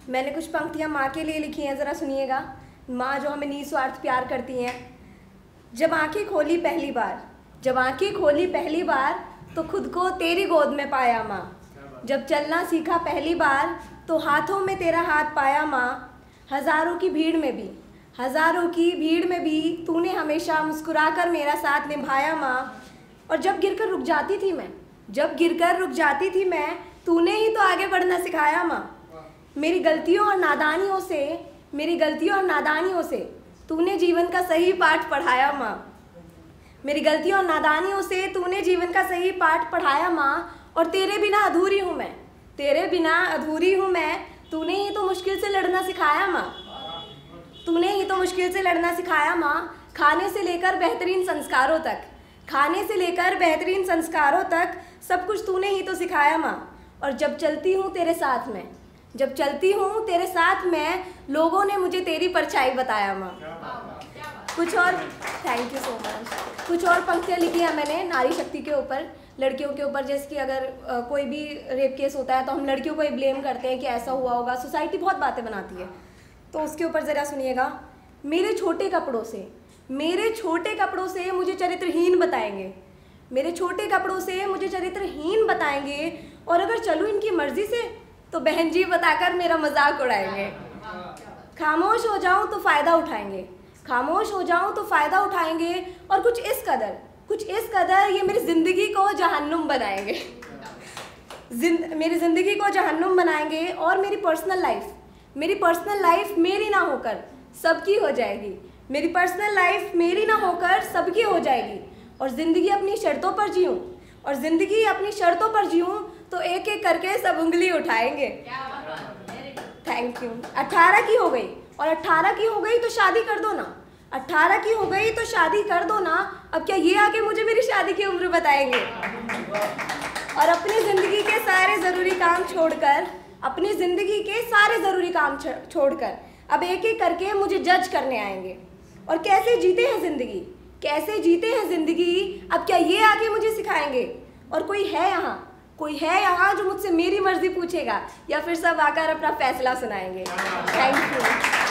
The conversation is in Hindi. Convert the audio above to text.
मैंने कुछ पंक्तियाँ माँ के लिए लिखी हैं, ज़रा सुनिएगा। माँ जो हमें निस्वार्थ प्यार करती हैं। जब आंखें खोली पहली बार, जब आंखें खोली पहली बार तो खुद को तेरी गोद में पाया माँ। जब चलना सीखा पहली बार तो हाथों में तेरा हाथ पाया माँ। हज़ारों की भीड़ में भी, हज़ारों की भीड़ में भी तूने हमेशा मुस्कुराकर मेरा साथ निभाया माँ। और जब गिरकर रुक जाती थी मैं, जब गिरकर रुक जाती थी मैं, तूने ही तो आगे बढ़ना सिखाया माँ। मेरी गलतियों और नादानियों से, मेरी गलतियों और नादानियों से तूने जीवन का सही पाठ पढ़ाया माँ। मेरी गलतियों और नादानियों से तूने जीवन का सही पाठ पढ़ाया माँ। और तेरे बिना अधूरी हूँ मैं, तेरे बिना अधूरी हूँ मैं। तूने ही तो मुश्किल से लड़ना सिखाया माँ, तूने ही तो मुश्किल से लड़ना सिखाया माँ। खाने से लेकर बेहतरीन संस्कारों तक, खाने से लेकर बेहतरीन संस्कारों तक सब कुछ तूने ही तो सिखाया माँ। और जब चलती हूँ तेरे साथ में, जब चलती हूँ तेरे साथ में, लोगों ने मुझे तेरी परछाई बताया माँ। कुछ और, थैंक यू सो मच। कुछ और पंक्तियाँ लिखी हैं मैंने नारी शक्ति के ऊपर, लड़कियों के ऊपर। जैसे कि अगर कोई भी रेप केस होता है तो हम लड़कियों को ही ब्लेम करते हैं कि ऐसा हुआ होगा। सोसाइटी बहुत बातें बनाती है, तो उसके ऊपर ज़रा सुनिएगा। मेरे छोटे कपड़ों से, मेरे छोटे कपड़ों से मुझे चरित्रहीन बताएंगे, मेरे छोटे कपड़ों से मुझे चरित्रहीन बताएंगे। और अगर चलूँ इनकी मर्जी से तो बहन जी बताकर मेरा मजाक उड़ाएंगे। खामोश हो जाऊँ तो फ़ायदा उठाएंगे, खामोश हो जाऊँ तो फ़ायदा उठाएंगे। और कुछ इस कदर, कुछ इस कदर ये मेरी ज़िंदगी को जहन्नुम बनाएंगे, मेरी ज़िंदगी को जहन्नुम बनाएंगे। और मेरी पर्सनल लाइफ, मेरी पर्सनल लाइफ मेरी ना होकर सबकी हो जाएगी, मेरी पर्सनल लाइफ मेरी ना होकर सबकी हो जाएगी। और ज़िंदगी अपनी शर्तों पर जीऊँ, और ज़िंदगी अपनी शर्तों पर जीऊँ तो एक एक करके सब उंगली उठाएंगे। Thank you. 18 की हो गई, और 18 की हो गई तो शादी कर दो ना, 18 की हो गई तो शादी कर दो ना। अब क्या ये आके मुझे मेरी शादी की उम्र बताएंगे? और अपनी ज़िंदगी के सारे ज़रूरी काम छोड़कर, अपनी ज़िंदगी के सारे ज़रूरी काम छोड़कर अब एक एक करके मुझे जज करने आएंगे। और कैसे जीते हैं ज़िंदगी, कैसे जीते हैं ज़िंदगी, अब क्या ये आके मुझे सिखाएंगे? और कोई है यहाँ, कोई है यहाँ जो मुझसे मेरी मर्ज़ी पूछेगा, या फिर सब आकर अपना फैसला सुनाएंगे? Thank you.